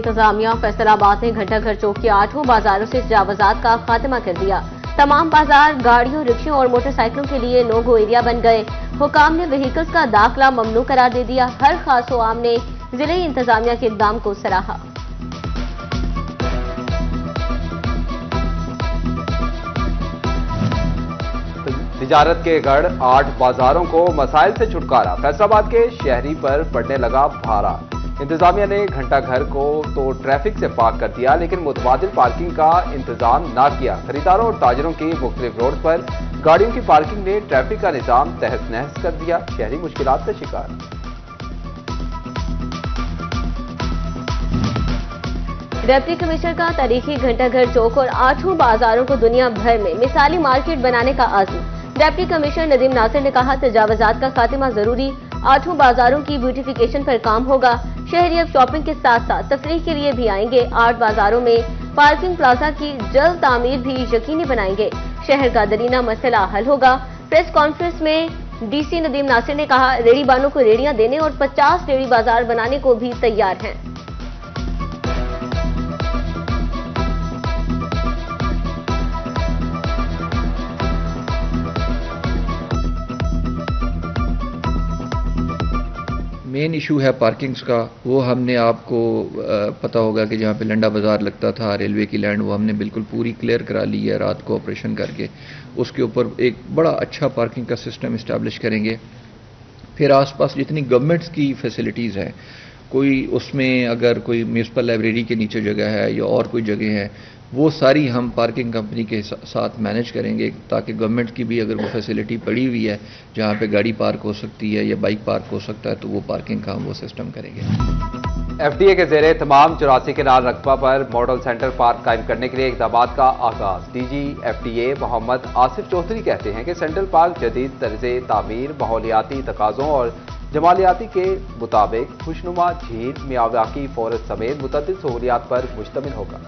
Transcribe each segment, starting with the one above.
इंतजामिया फैसलाबाद ने घंटाघर चौक के 8 बाजारों से तजावुजात का खात्मा कर दिया। तमाम बाजार गाड़ियों, रिक्शों और मोटरसाइकिलों के लिए नो गो एरिया बन गए। हुकाम ने व्हीकल्स का दाखिला ममनू करार दे दिया। हर खास आवाम ने जिले इंतजामिया के इक़दाम को सराहा। तिजारत के गढ़ 8 बाजारों को मसाइल से छुटकारा। फैसलाबाद के शहरी पर पड़ने लगा भारा। इंतजामिया ने घंटाघर को तो ट्रैफिक से पाक कर दिया, लेकिन मुतबादिल पार्किंग का इंतजाम ना किया। खरीदारों और ताजरों की मुख्तलिफ रोड पर गाड़ियों की पार्किंग ने ट्रैफिक का निजाम तहस नहस कर दिया। शहरी मुश्किलात का शिकार। डिप्टी कमिश्नर का तारीखी घंटाघर चौक और 8 बाजारों को दुनिया भर में मिसाली मार्केट बनाने का आज़म। डिप्टी कमिश्नर नदीम नासिर ने कहा, तजावुजात का खात्मा जरूरी। 8 बाजारों की ब्यूटिफिकेशन पर काम होगा। शहरी अब शॉपिंग के साथ साथ तफरीह के लिए भी आएंगे। 8 बाजारों में पार्किंग प्लाजा की जल्द तामीर भी यकीनी बनाएंगे। शहर का दरीना मसला हल होगा। प्रेस कॉन्फ्रेंस में डीसी नदीम नासिर ने कहा, रेड़ी बानों को रेड़ियां देने और 50 रेड़ी बाजार बनाने को भी तैयार हैं। मेन इशू है पार्किंग्स का। वो हमने आपको पता होगा कि जहाँ पे लंडा बाज़ार लगता था रेलवे की लैंड, वो हमने बिल्कुल पूरी क्लियर करा ली है रात को ऑपरेशन करके। उसके ऊपर एक बड़ा अच्छा पार्किंग का सिस्टम इस्टेब्लिश करेंगे। फिर आसपास जितनी गवर्नमेंट्स की फैसिलिटीज़ हैं, कोई उसमें अगर कोई म्यूनसिपल लाइब्रेरी के नीचे जगह है या और कोई जगह है, वो सारी हम पार्किंग कंपनी के साथ मैनेज करेंगे, ताकि गवर्नमेंट की भी अगर वो फैसिलिटी पड़ी हुई है जहाँ पे गाड़ी पार्क हो सकती है या बाइक पार्क हो सकता है, तो वो पार्किंग का हम वो सिस्टम करेंगे। एफडीए के ज़ेरे तमाम 84 केनाल रकबा पर मॉडल सेंटर पार्क कायम करने के लिए इक़दामात का आगाज। डीजी एफडीए मोहम्मद आसिफ चौधरी कहते हैं कि सेंट्रल पार्क जदीद तर्ज़े तामीर, माहौलियाती तकाज़ों और जमालियाती के मुताबिक खुशनुमा झील, मियावाकी फॉरेस्ट समेत मुतअद्दिद सहूलियात पर मुश्तमिल होगा।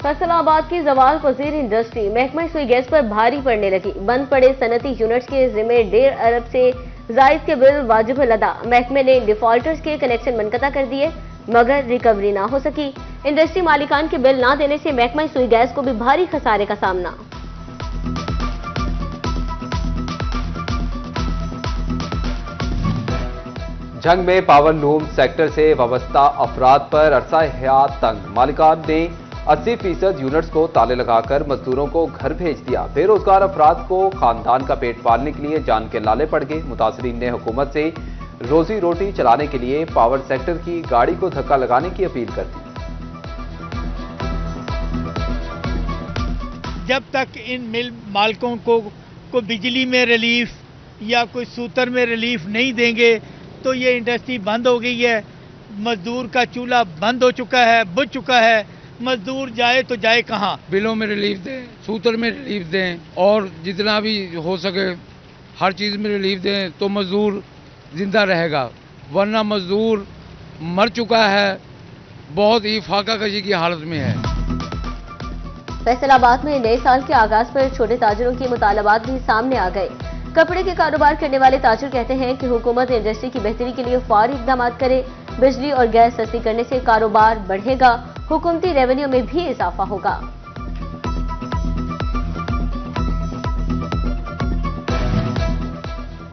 फैसलाबाद की जवाल पजीर इंडस्ट्री महकमा सुई गैस पर भारी पड़ने लगी। बंद पड़े सनती यूनिट्स के जिम्मे 1.5 अरब से जायद के बिल वाजिब अदा। महकमे ने डिफॉल्टर्स के कनेक्शन मुनक़ता कर दिए, मगर रिकवरी ना हो सकी। इंडस्ट्री मालिकान के बिल ना देने से महकमा सुई गैस को भी भारी खसारे का सामना। जंग में पावर लूम सेक्टर से वाबस्ता अफराद पर अरसा हयात तंग। मालिकान ने 80% यूनिट्स को ताले लगाकर मजदूरों को घर भेज दिया। बेरोजगार अफराद को खानदान का पेट पालने के लिए जान के लाले पड़ गए। मुतासरीन ने हुकूमत से रोजी रोटी चलाने के लिए पावर सेक्टर की गाड़ी को धक्का लगाने की अपील कर दी। जब तक इन मिल मालिकों को बिजली में रिलीफ या कोई सूतर में रिलीफ नहीं देंगे, तो ये इंडस्ट्री बंद हो गई है। मजदूर का चूल्हा बंद हो चुका है, बुझ चुका है। मजदूर जाए तो जाए कहाँ? बिलों में रिलीफ दें, सूतर में रिलीफ दें और जितना भी हो सके हर चीज़ में रिलीफ दें, तो मजदूर जिंदा रहेगा। वरना मजदूर मर चुका है, बहुत ही फाका कशी की हालत में है। फैसलाबाद में नए साल के आगाज पर छोटे ताजरों के मुतालबात भी सामने आ गए। कपड़े के कारोबार करने वाले ताजर कहते हैं कि हुकूमत इंडस्ट्री की बेहतरी के लिए फौरी इक़दाम करे। बिजली और गैस सस्ती करने से कारोबार बढ़ेगा, हुकूमती रेवेन्यू में भी इजाफा होगा।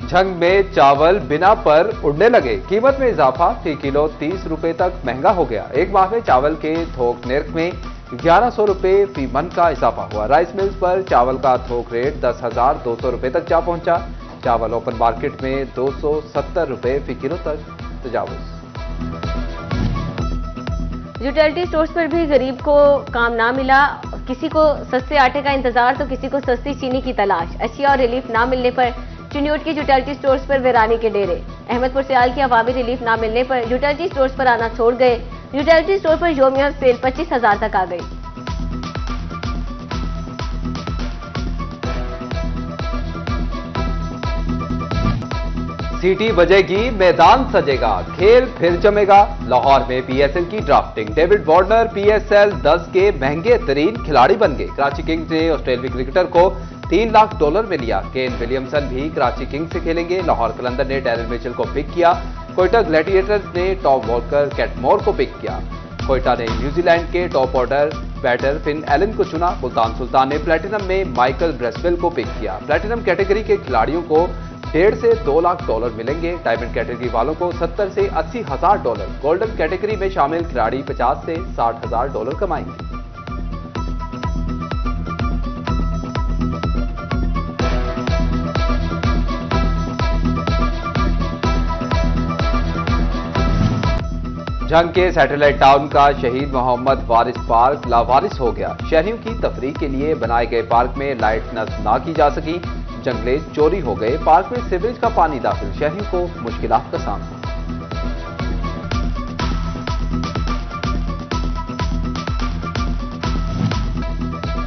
जंग में चावल बिना पर उड़ने लगे। कीमत में इजाफा, फी किलो 30 रुपए तक महंगा हो गया। एक माह में चावल के थोक निर्ख में 1100 रुपए फी मन का इजाफा हुआ। राइस मिल्स पर चावल का थोक रेट 10,200 रुपए तक जा पहुंचा। चावल ओपन मार्केट में 270 रुपए फी किलो तक तजावुज। यूटिलिटी स्टोर्स पर भी गरीब को काम ना मिला। किसी को सस्ते आटे का इंतजार तो किसी को सस्ती चीनी की तलाश। अशिया और रिलीफ ना मिलने पर चिन्योट की यूटिलिटी स्टोर्स पर वीरानी के डेरे। अहमदपुर सियाल की अवामी रिलीफ ना मिलने पर यूटिलिटी स्टोर्स पर आना छोड़ गए। यूटिलिटी स्टोर पर योमिया सेल 25,000 तक आ गई। सीटी बजेगी, मैदान सजेगा, खेल फिर जमेगा। लाहौर में पीएसएल की ड्राफ्टिंग, डेविड वार्नर पीएसएल 10 के महंगे तरीन खिलाड़ी बन गए। कराची किंग्स ने ऑस्ट्रेलियाई क्रिकेटर को $3 लाख में लिया। केन विलियमसन भी कराची किंग्स से खेलेंगे। लाहौर कलंदर ने डैरिल मिचेल को पिक किया। कोयटा ग्लैडिएटर्स ने टॉम वॉल्कर कैटमोर को पिक किया। कोयटा ने न्यूजीलैंड के top order batter Finn Allen को चुना। मुल्तान सुल्तान ने प्लेटिनम में माइकल ब्रेसवेल को पिक किया। प्लेटिनम कैटेगरी के खिलाड़ियों को $1.5 से $2 लाख मिलेंगे। डायमंड कैटेगरी वालों को $70,000 से $80,000। गोल्डन कैटेगरी में शामिल खिलाड़ी $50,000 से $60,000 कमाएंगे। जंग के सैटेलाइट टाउन का शहीद मोहम्मद वारिस पार्क लावारिस हो गया। शहरियों की तफरीह के लिए बनाए गए पार्क में लाइट नस्ब ना की जा सकी। जंगले चोरी हो गए। पार्क में सीवरेज का पानी दाखिल, शहरियों को मुश्किलात का सामना।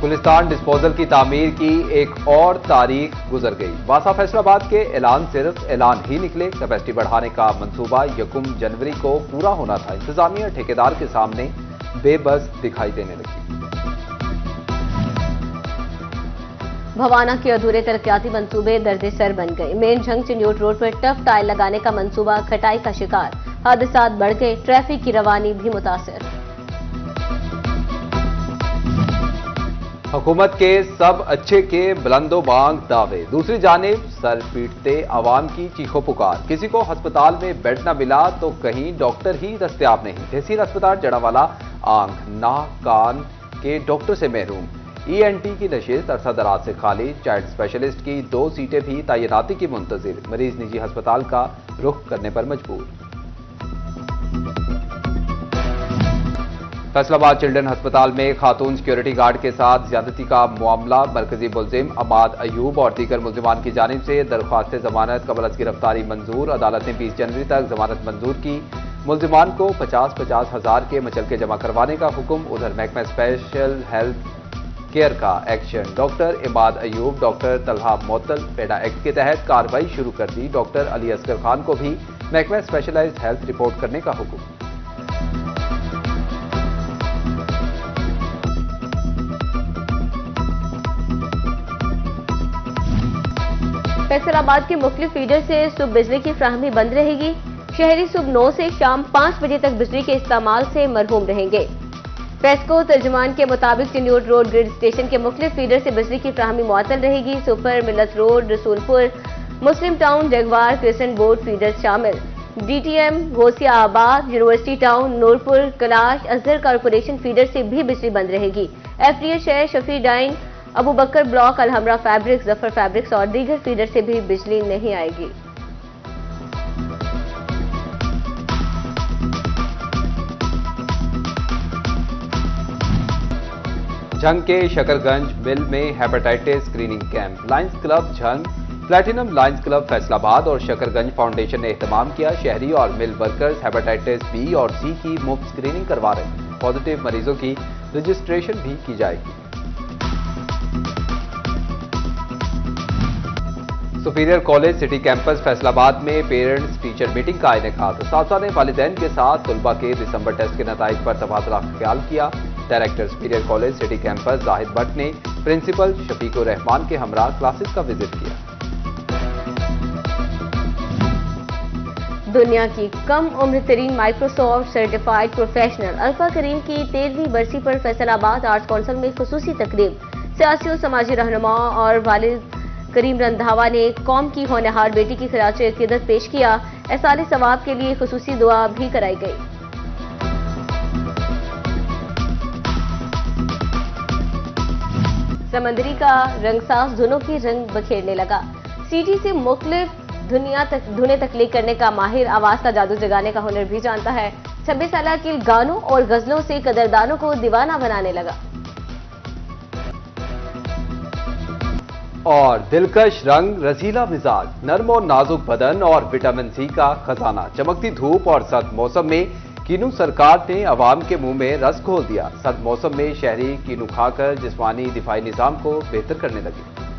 गुलिस्तान डिस्पोजल की तामीर की एक और तारीख गुजर गई। वासा फैसलाबाद के ऐलान सिर्फ ऐलान ही निकले। कैपेसिटी बढ़ाने का मंसूबा 1 जनवरी को पूरा होना था। इंतजामिया ठेकेदार के सामने बेबस दिखाई देने लगी। भवाना के अधूरे तरक्याती मंसूबे दर्द-ए-सर बन गए। मेन जंक्शन न्यूट रोड पर टफ टाइल लगाने का मंसूबा खटाई का शिकार। हादसात बढ़ गए। ट्रैफिक की रवानी भी मुतासिर। हुकूमत के सब अच्छे के बुलंदोबांग दावे। दूसरी जानिब सर पीटते आवाम की चीखों पुकार। किसी को अस्पताल में बेड न मिला तो कहीं डॉक्टर ही दस्तयाब नहीं। तहसील अस्पताल जड़ावाला आंख नाक कान के डॉक्टर से महरूम। ENT की नशिस्त अरसा दराज से खाली। चाइल्ड स्पेशलिस्ट की 2 सीटें भी तैनाती की मुंतजिर। मरीज निजी अस्पताल का रुख करने पर मजबूर। फैसलाबाद चिल्ड्रन अस्पताल में खातून सिक्योरिटी गार्ड के साथ ज्यादती का मामला। मरकजी मुलजिम अमाद अयूब और दीगर मुलजिमान की जानिब से दरख्वास्त जमानत कबल अज गिरफ्तारी मंजूर। अदालत ने 20 जनवरी तक जमानत मंजूर की। मुलजिमान को 50-50 हजार के मचलके जमा करवाने का हुक्म। उधर महकमा स्पेशल हेल्थ केयर का action. Doctor Imad Ayub, doctor Talha मोतल पेडा एक्ट के तहत कार्रवाई शुरू कर दी। डॉक्टर अली असगर खान को भी महकमा स्पेशलाइज्ड हेल्थ रिपोर्ट करने का हुक्म। फैसलाबाद के मुख्तलिफ फीडर से सुबह बिजली की फ्राहमी बंद रहेगी। शहरी सुबह 9 से शाम 5 बजे तक बिजली के इस्तेमाल से मरहूम रहेंगे। पेस्को तर्जुमान के मुताबिक टिन्यूट रोड ग्रिड स्टेशन के मुख्तलिफ फीडर से बिजली की फ्राहमी मुअत्तल रहेगी। Super Millat road, Rasulpur, Muslim town, जगवार, क्रिसेंट बोर्ड फीडर शामिल। DTM, Ghousia Abad, university town, Noorpur, Kailash, Azhar corporation feeder से भी बिजली बंद रहेगी। FDA शहर, शफी डाइन, Abu Bakar block, Alhamra fabrics, Zafar fabrics और दीगर फीडर से भी बिजली नहीं आएगी। झंग के शकरगंज मिल में hepatitis screening camp. Lions club Jhang, platinum Lions club Faisalabad और शकरगंज फाउंडेशन ने एहतमाम किया। शहरी और मिल वर्कर्स हेपेटाइटिस B और C की मुफ्त स्क्रीनिंग करवा रहे हैं। पॉजिटिव मरीजों की रजिस्ट्रेशन भी की जाएगी। Superior college city campus Faisalabad में पेरेंट्स टीचर मीटिंग का इनेकाद। उस्ताद ने वालिदैन के साथ तलबा के दिसंबर टेस्ट के नताइज पर तबादला ख्याल किया। Director superior college city campus Zahid Bhatt ने प्रिंसिपल शफीकुर रहमान के हमरा क्लासेस का विजिट किया। दुनिया की कम उम्र तरीन माइक्रोसॉफ्ट सर्टिफाइड प्रोफेशनल अल्फा करीम की 13वीं बरसी पर फैसलाबाद आर्ट्स काउंसिल में खुसूसी तकरीब। सियासी और समाजी रहनुमा और वालिद करीम रंधावा ने कौम की होनहार बेटी की खराज अकीदत पेश किया। एहसाल सवाब के लिए खुसूसी दुआ भी कराई गई। समंदरी का रंगसाज धुनों की रंग बखेरने लगा। सीटी से मुख्तलिफ धुनें तख्लीक करने का माहिर आवाज का जादू जगाने का हुनर भी जानता है। 26 साल के गानों और गजलों से कदरदानों को दीवाना बनाने लगा। और दिलकश रंग, रसीला मिजाज, नर्म और नाजुक बदन और विटामिन C का खजाना। चमकती धूप और सर्द मौसम में कीनू सरकार ने अवाम के मुंह में रस घोल दिया। सर्द मौसम में शहरी कीनू खाकर जिस्मानी दिफाई निजाम को बेहतर करने लगे।